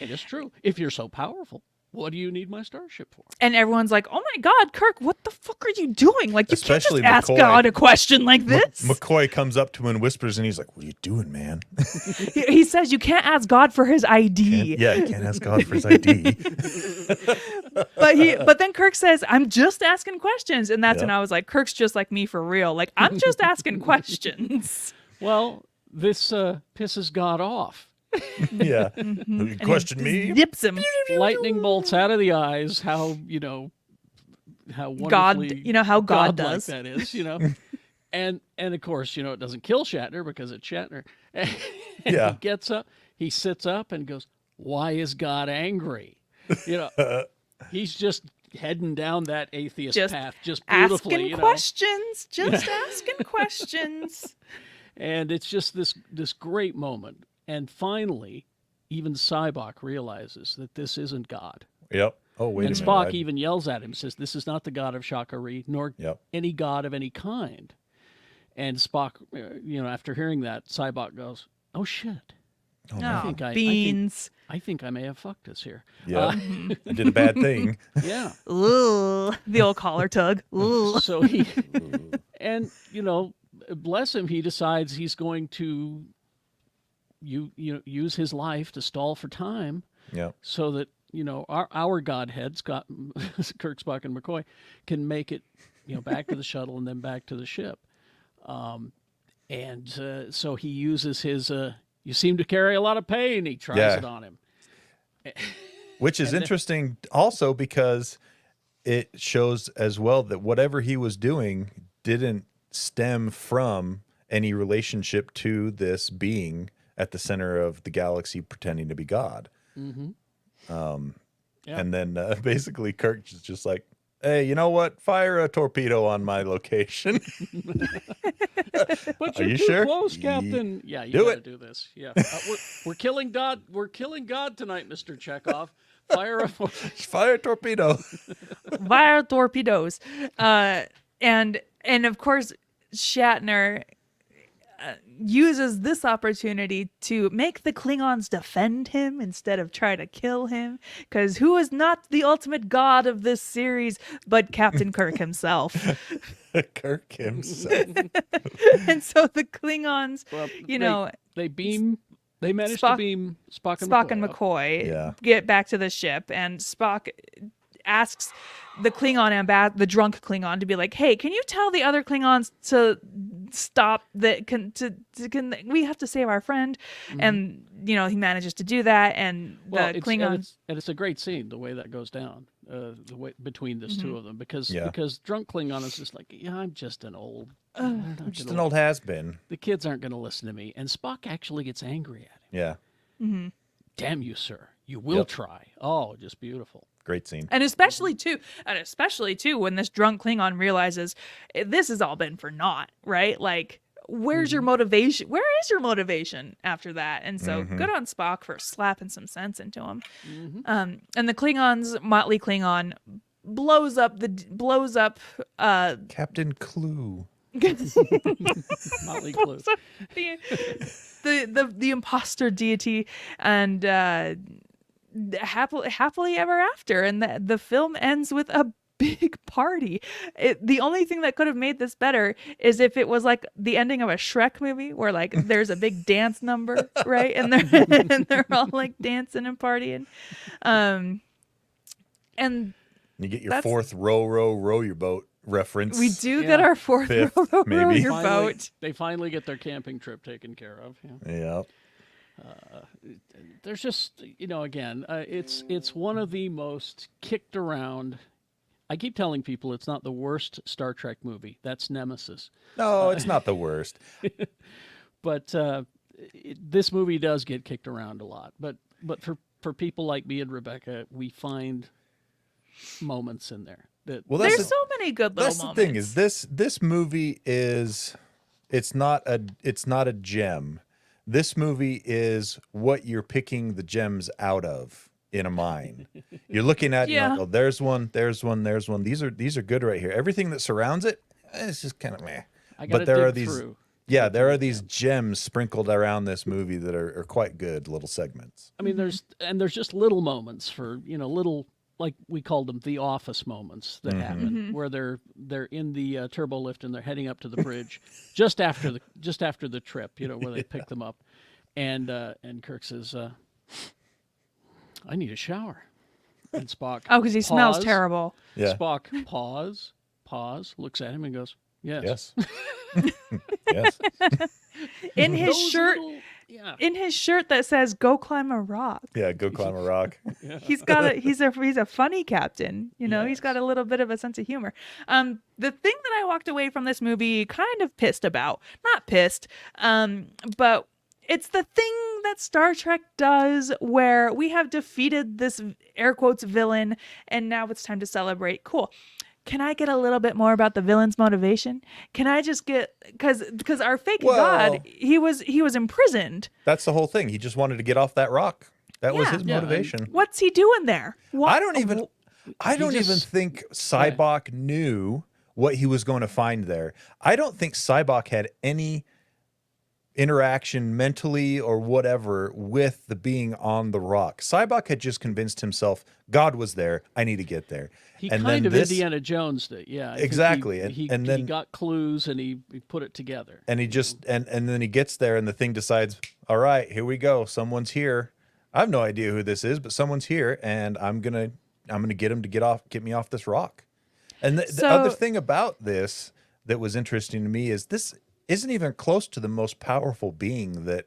And it's true. If you're so powerful, what do you need my starship for?" And everyone's like, "Oh my God, Kirk, what the fuck are you doing? Like, you Especially can't just ask McCoy. God a question like this." McCoy comes up to him and whispers, and he's like, "What are you doing, man?" He says you can't ask God for his ID. Yeah, you can't ask God for his ID. But then Kirk says, "I'm just asking questions," and that's Yep. when I was like, Kirk's just like me for real. Like, I'm just asking questions. Well, this pisses God off. Yeah. You question me? Zips him. Lightning bolts out of the eyes. How how God, wonderfully how God godlike does. that is. And of course, it doesn't kill Shatner because it's Shatner. And Yeah. he gets up, he sits up and goes, "Why is God angry?" He's just heading down that atheist Just path, just beautifully. Asking questions. Just asking questions. And it's just this great moment. And finally, even Sybok realizes that this isn't God. Yep. Oh, wait And a Spock minute. even yells at him, says, "This is not the god of Shakari, nor Yep. any god of any kind." And Spock, after hearing that, Sybok goes, "Oh shit! Oh, No, think I- beans. I think I may have fucked us here." Yeah. I did a bad thing. Yeah. Ooh, the old collar tug. Ooh. So he, and bless him, he decides he's going to, use his life to stall for time, Yeah. so that our godheads, Scott, Kirk, Spock, and McCoy, can make it back to the shuttle and then back to the ship. So he uses his "you seem to carry a lot of pain." He tries Yeah. it on him. Which is interesting also because it shows as well that whatever he was doing didn't stem from any relationship to this being at the center of the galaxy pretending to be God. Mm-hmm. Yeah. And then basically Kirk is just like, "Hey, you know what? Fire a torpedo on my location." But Are you're you too sure? close, Captain. Yeah, you Do gotta it. do this. Yeah, we're killing God. We're killing God tonight, Mr. Chekhov. Fire a Fire a torpedo. Fire torpedoes. And of course, Shatner uses this opportunity to make the Klingons defend him instead of try to kill him. Because who is not the ultimate god of this series but Captain Kirk himself? Kirk himself. And so the Klingons, Well, they beam. They managed Spock- to beam Spock and up. McCoy Yeah. get back to the ship, and Spock asks the Klingon the drunk Klingon, to be like, "Hey, can you tell the other Klingons to stop that? We have to save our friend." Mm-hmm. And he manages to do that, and Well, the it's, Klingons. and it's a great scene the way that goes down, the way between these two of them, because Yeah. drunk Klingon is just like, "Yeah, I'm just an old, Just an old has-been. the kids aren't going to listen to me," and Spock actually gets angry at him. Yeah. "Damn you, sir! You will Yep. try." Oh, just beautiful. Great scene. And especially too, when this drunk Klingon realizes this has all been for naught, right? Like, where's your motivation? Where is your motivation after that? And so, good on Spock for slapping some sense into him. And the Klingons, Motley Klingon, blows up Captain Clue. Motley Crue. the imposter deity, and happily ever after. And the film ends with a big party. The only thing that could have made this better is if it was like the ending of a Shrek movie, where like there's a big dance number, right? And they're all like dancing and partying. And You get your That's- fourth row your boat reference. We do Yeah. get our fourth Fifth, row maybe. your boat. They finally get their camping trip taken care of. Yeah. Yeah. There's just, again, it's one of the most kicked around. I keep telling people it's not the worst Star Trek movie. That's Nemesis. No, it's not the worst. But this movie does get kicked around a lot. But for people like me and Rebecca, we find moments in there that Well, There's so many good little that's moments. the thing is this movie is it's not a gem. This movie is what you're picking the gems out of in a mine. You're looking at Yeah. oh, there's one. These are good right here. Everything that surrounds it, it's just kind of meh. I got to But there are dig these through. there are these gems sprinkled around this movie that are quite good little segments. I mean, there's just little moments for little, like we called them, the office moments that happen where they're in the turbo lift and they're heading up to the bridge just after the trip, where they pick them up, and Kirk says, "I need a shower," and Spock, Oh, because he smells pause. terrible. Yeah. Spock pause, looks at him and goes, "Yes." Yes. Yes. In his Those shirt, little- yeah. in his shirt that says "Go climb a rock." Yeah. Go climb a rock. He's a funny captain. He's got a little bit of a sense of humor. The thing that I walked away from this movie kind of pissed about, not pissed, but it's the thing that Star Trek does where we have defeated this air quotes villain and now it's time to celebrate. Cool. Can I get a little bit more about the villain's motivation? Can I just get because our fake god, he was imprisoned. That's the whole thing. He just wanted to get off that rock. That was Yeah. his Yeah, motivation. What's he doing there? What? I don't even just- think Cybok knew what he was going to find there. I don't think Cybok had any interaction mentally or whatever with the being on the rock. Cybok had just convinced himself God was there. I need to get there. He And kind then of this- Indiana Jones did, yeah. I think Exactly, He and then- got clues and he put it together. And he just and then he gets there and the thing decides, all right, here we go. Someone's here. I have no idea who this is, but someone's here and I'm gonna get him to get me off this rock. And the So- other thing about this that was interesting to me is this isn't even close to the most powerful being that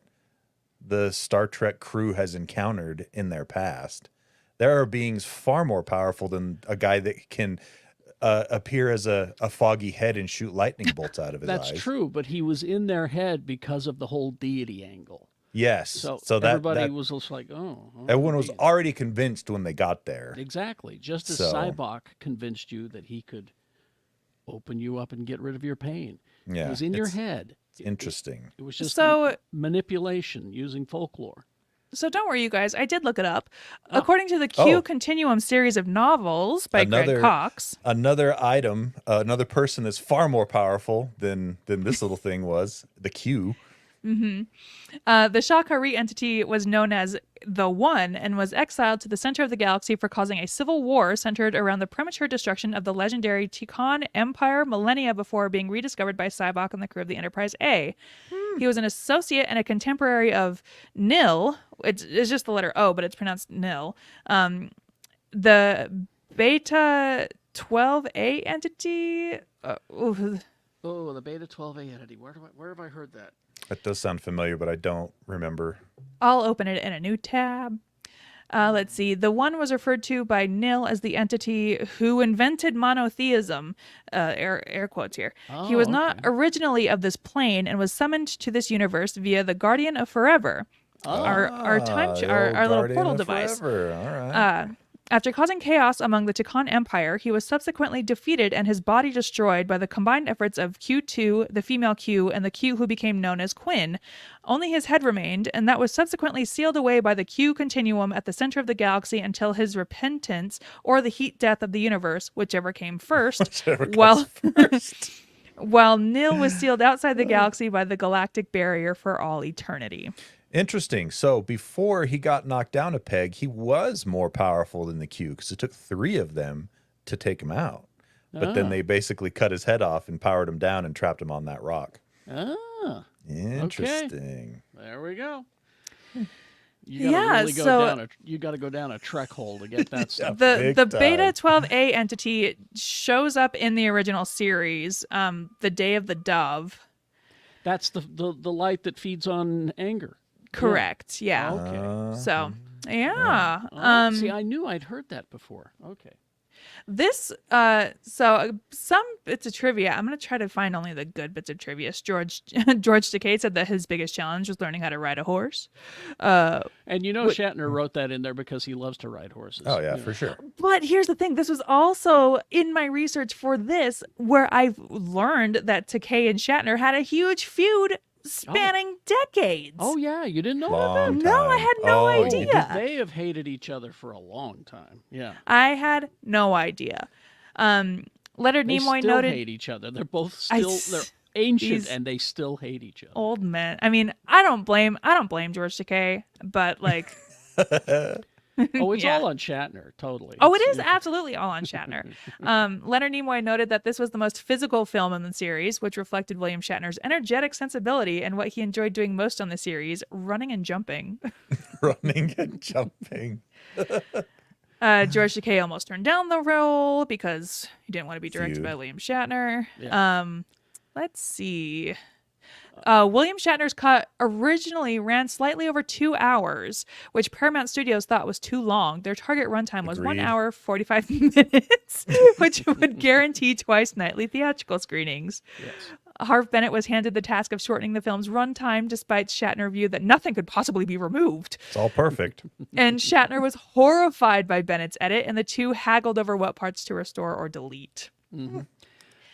the Star Trek crew has encountered in their past. There are beings far more powerful than a guy that can appear as a foggy head and shoot lightning bolts out of his That's eyes. true, but he was in their head because of the whole deity angle. Yes. So, that everybody was just like, oh. everyone was deity. already convinced when they got there. Exactly. Just as So- Cybok convinced you that he could open you up and get rid of your pain. Yeah, It was in your it's head. Interesting. It was just So- manipulation using folklore. So don't worry, you guys. I did look it up. According to the Q Oh. Continuum series of novels by Greg Another- Cox. Another item, another person that's far more powerful than this little thing was, the Q. The Shakari entity was known as the One and was exiled to the center of the galaxy for causing a civil war centered around the premature destruction of the legendary Tikhon Empire millennia before being rediscovered by Cybok and the crew of the Enterprise A. He was an associate and a contemporary of Nil. It's just the letter O, but it's pronounced Nil. The Beta 12A entity. Oh, the Beta 12A entity. Where have I heard that? That does sound familiar, but I don't remember. I'll open it in a new tab. Let's see. The One was referred to by Nil as the entity who invented monotheism. Air quotes here. He was not originally of this plane and was summoned to this universe via the Guardian of Forever. Our the our old little Guardian portal of device. Forever. All right. After causing chaos among the Tikhon Empire, he was subsequently defeated and his body destroyed by the combined efforts of Q2, the female Q, and the Q who became known as Quinn. Only his head remained, and that was subsequently sealed away by the Q Continuum at the center of the galaxy until his repentance or the heat death of the universe, whichever came first. Whichever comes while, first. while Nil was sealed outside the galaxy by the galactic barrier for all eternity. Interesting. So before he got knocked down a peg, he was more powerful than the Q because it took 3 of them to take him out. But then they basically cut his head off and powered him down and trapped him on that rock. Ah, Interesting. there we go. You gotta Yeah, really go so- down you got to go down a trek hole to get that stuff. The Big Beta time. 12A entity shows up in the original series, the Day of the Dove. That's the light that feeds on anger. Correct. Yeah. Okay. So, yeah. See, I knew I'd heard that before. Okay. This some bits of trivia. I'm gonna try to find only the good bits of trivia. George Takei said that his biggest challenge was learning how to ride a horse. And Shatner wrote that in there because he loves to ride horses. Oh yeah, You know. for sure. But here's the thing: this was also in my research for this, where I've learned that Takei and Shatner had a huge feud spanning decades. Oh yeah, you didn't know Long that? No, I time. had no Oh, you idea. did- They have hated each other for a long time. Yeah. I had no idea. Leonard They Nimoy still noted hate each other. They're both I still s- they're ancient these- and they still hate each other. old men. I mean, I don't blame George Takei, but like, Oh, it's Yeah. all on Shatner, totally. oh, it It's- is absolutely all on Shatner. Leonard Nimoy noted that this was the most physical film in the series, which reflected William Shatner's energetic sensibility and what he enjoyed doing most on the series: running and jumping. Running and jumping. George Takei almost turned down the role because he didn't want to be directed Feud. by William Shatner. Yeah. Let's see. William Shatner's cut originally ran slightly over 2 hours, which Paramount Studios thought was too long. Their target runtime was 1 Agreed. hour 45 minutes, which would guarantee twice nightly theatrical screenings. Yes. Harv Bennett was handed the task of shortening the film's runtime, despite Shatner viewed that nothing could possibly be removed. It's all perfect. And Shatner was horrified by Bennett's edit, and the two haggled over what parts to restore or delete.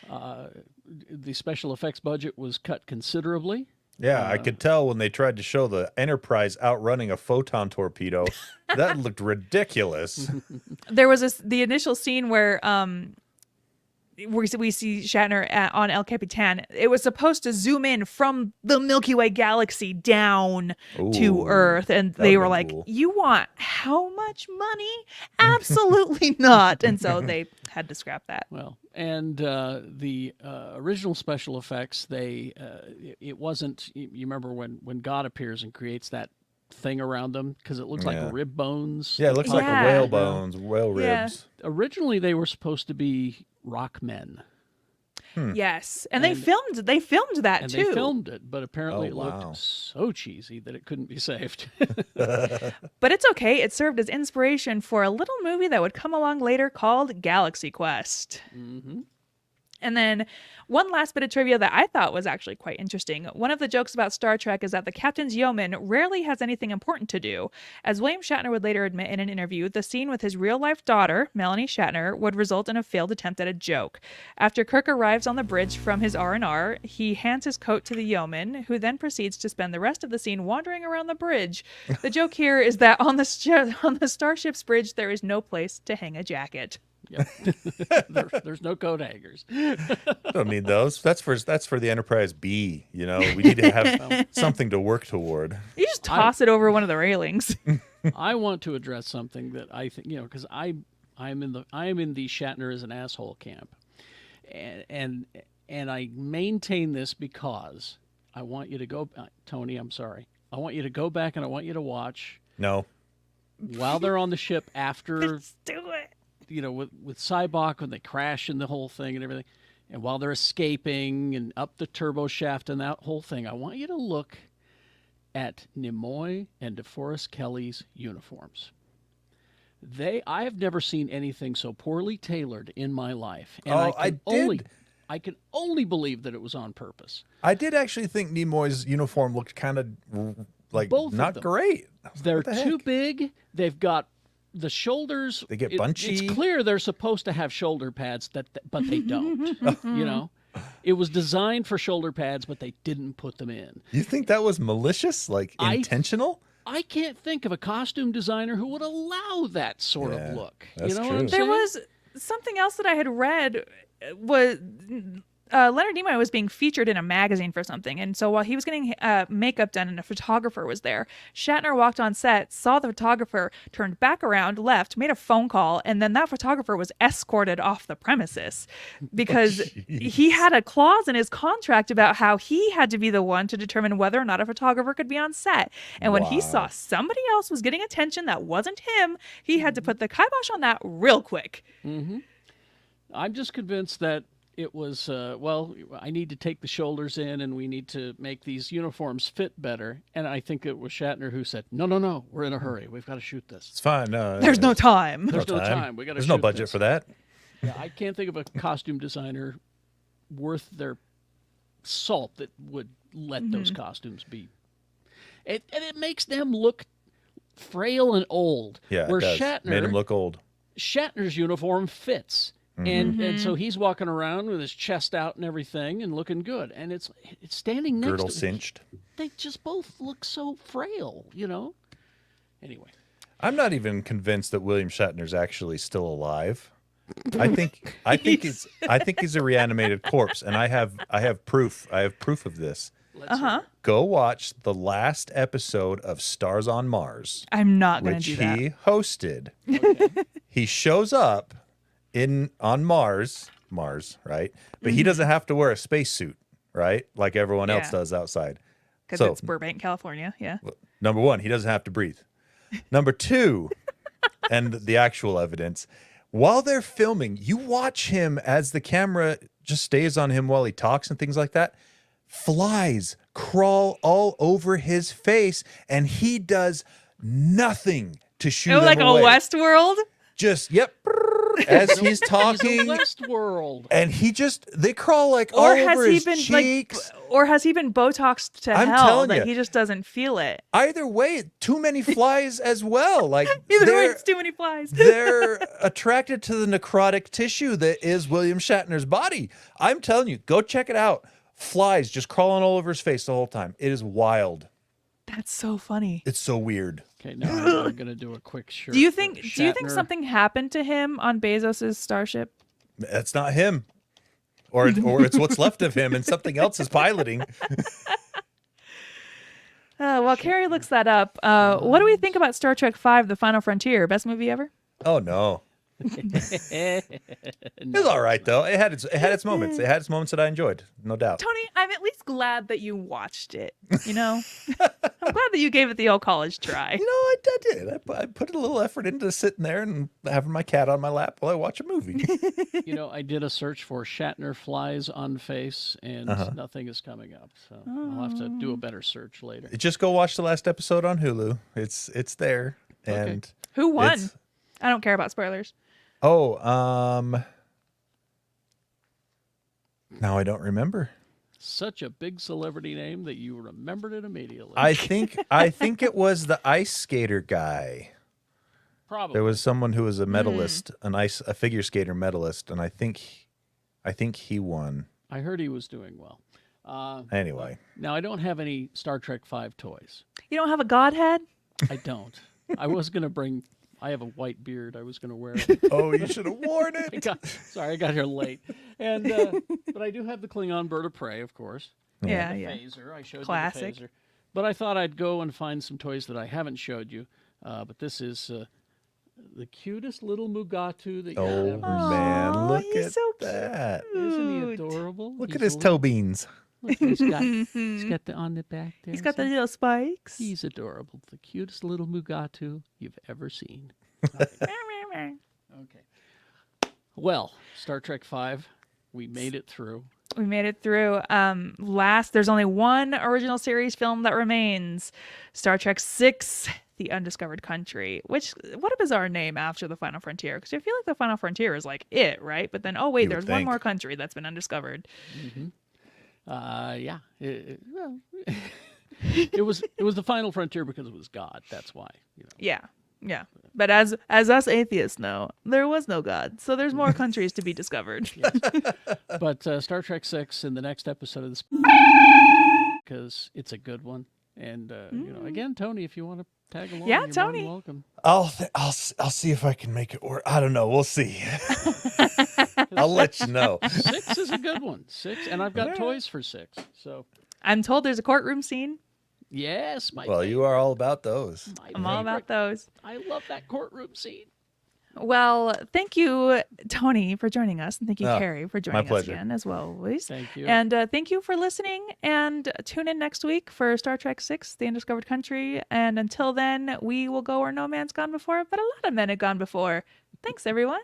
The special effects budget was cut considerably. Yeah, I could tell when they tried to show the Enterprise outrunning a photon torpedo. That looked ridiculous. There was the initial scene where we see Shatner on El Capitan. It was supposed to zoom in from the Milky Way galaxy down to Ooh, Earth, and that they would've were been like, cool. "You want how much money? Absolutely not!" And so they had to scrap that. Well, and the original special effects, it wasn't. You remember when God appears and creates that thing around them because it looks Yeah. like rib bones. Yeah, it looks like Yeah. a whale bones, whale Yeah. ribs. Originally, they were supposed to be rock men, Yes, and they And- filmed that and too. they filmed it, but apparently Oh, it wow. looked so cheesy that it couldn't be saved. But it's okay. It served as inspiration for a little movie that would come along later called Galaxy Quest. hmm And then one last bit of trivia that I thought was actually quite interesting. One of the jokes about Star Trek is that the captain's yeoman rarely has anything important to do. As William Shatner would later admit in an interview, the scene with his real-life daughter, Melanie Shatner, would result in a failed attempt at a joke. After Kirk arrives on the bridge from his R&R, he hands his coat to the yeoman, who then proceeds to spend the rest of the scene wandering around the bridge. The joke here is that on the starship's bridge, there is no place to hang a jacket. Yep. There's no coat hangers. Don't need those. That's for the Enterprise B. You know, we need to have something to work toward. You just toss it over one of the railings. I want to address something that I think because I am in the Shatner is an asshole camp, and I maintain this because I want you to go, Tony. I'm sorry. I want you to go back and I want you to watch No. while they're on the ship after Let's do it. with Cybok when they crash and the whole thing and everything, and while they're escaping and up the turbo shaft and that whole thing. I want you to look at Nimoy and DeForest Kelly's uniforms. I have never seen anything so poorly tailored in my life, and Oh, I can only believe that it was on purpose. I did actually think Nimoy's uniform looked kind of like Both of not them. great. I was like, They're what the too heck? big. They've got the shoulders. They get It's bunchy. clear they're supposed to have shoulder pads, but they don't. It was designed for shoulder pads, but they didn't put them in. You think that was malicious, like I- intentional? I can't think of a costume designer who would allow that sort Yeah, of look. that's you know true. what I'm There saying? was something else that I had read was Leonard Nimoy was being featured in a magazine for something, and so while he was getting makeup done and a photographer was there, Shatner walked on set, saw the photographer, turned back around, left, made a phone call, and then that photographer was escorted off the premises because he had a clause in his contract about how he had to be the one to determine whether or not a photographer could be on set. And when he saw somebody else was getting attention that wasn't him, he had to put the kibosh on that real quick. I'm just convinced that it was, I need to take the shoulders in and we need to make these uniforms fit better. And I think it was Shatner who said, no, we're in a hurry. We've got to shoot this. It's fine. There's no time. There's no time. We got to There's shoot no budget this. for that. Yeah, I can't think of a costume designer worth their salt that would let those costumes be. And it makes them look frail and old. Yeah, where it does. Made him look old. Shatner's uniform fits. And so he's walking around with his chest out and everything and looking good. And it's standing next Girdle to cinched. They just both look so frail, Anyway. I'm not even convinced that William Shatner's actually still alive. I think he's a reanimated corpse, and I have proof. I have proof of this. Go watch the last episode of Stars on Mars. I'm not going to which do that. he hosted. Okay. He shows up on Mars, right? But he doesn't have to wear a spacesuit, right? Like everyone else does outside. Because it's Burbank, California. Yeah. Number one, he doesn't have to breathe. Number two, and the actual evidence, while they're filming, you watch him as the camera just stays on him while he talks and things like that. Flies crawl all over his face, and he does nothing to shoo them like away. a Westworld? Just, as he's talking. He's a Westworld. And they crawl like all over his cheeks. Or has he been Botoxed to I'm hell telling that you. he just doesn't feel it? Either way, too many flies as well. Like Either way, it's too many flies. they're attracted to the necrotic tissue that is William Shatner's body. I'm telling you, go check it out. Flies just crawling all over his face the whole time. It is wild. That's so funny. It's so weird. Okay, now I'm going to do a quick shirt. Do you think Shatner. something happened to him on Bezos's starship? That's not him. Or it's what's left of him and something else is piloting. While Carrie looks that up, what do we think about Star Trek V: The Final Frontier? Best movie ever? Oh no. It was all right though. It had its moments. It had its moments that I enjoyed, no doubt. Tony, I'm at least glad that you watched it. I'm glad that you gave it the old college try. I did. I put a little effort into sitting there and having my cat on my lap while I watch a movie. I did a search for Shatner flies on face, and nothing is coming up. So I'll have to do a better search later. Just go watch the last episode on Hulu. It's there. Okay. And Who won? I don't care about spoilers. now I don't remember. Such a big celebrity name that you remembered it immediately. I think it was the ice skater guy. Probably. There was someone who was a medalist, a figure skater medalist, and I think he won. I heard he was doing well. Anyway, Now, I don't have any Star Trek V toys. You don't have a godhead? I don't. I was going to bring... I have a white beard. I was going to wear it. you should have worn it. I got here late. And but I do have the Klingon bird of prey, of course. Yeah, The yeah. phaser. I showed Classic. you the phaser. But I thought I'd go and find some toys that I haven't showed you. But this is the cutest little Mugatu that you've Oh ever man, Aw, look he's at so that! seen. Isn't he cute. adorable? Look He's at his a toe beans. Look, he's got the on the back there. He's got the see? little spikes. He's adorable. The cutest little Mugatu you've ever seen. Okay. Well, Star Trek V, we made it through. We made it through. There's only one original series film that remains. Star Trek VI: The Undiscovered Country. What a bizarre name after The Final Frontier. Because I feel like The Final Frontier is like it, right? But then, You would there's one think. more country that's been undiscovered. Yeah. It was the Final Frontier because it was God. That's why. Yeah. Yeah. But as us atheists know, there was no God. So there's more countries to be discovered. But Star Trek VI in the next episode of this, because it's a good one. And again, Tony, if you want to tag along, Yeah, you're Tony. more than welcome. I'll see if I can make it work. I don't know. We'll see. Because I'll let you know. 6 is a good one. 6, and I've got toys for 6. So I'm told there's a courtroom scene. yes, my Well, you are all about those. my I'm all about favorite. those. I love that courtroom scene. Well, thank you, Tony, for joining us. And thank you, Oh, Carrie, for my joining us pleasure. again, as well, always. Thank you. And thank you for listening. And tune in next week for Star Trek VI, The Undiscovered Country. And until then, we will go where no man's gone before, but a lot of men have gone before. Thanks, everyone.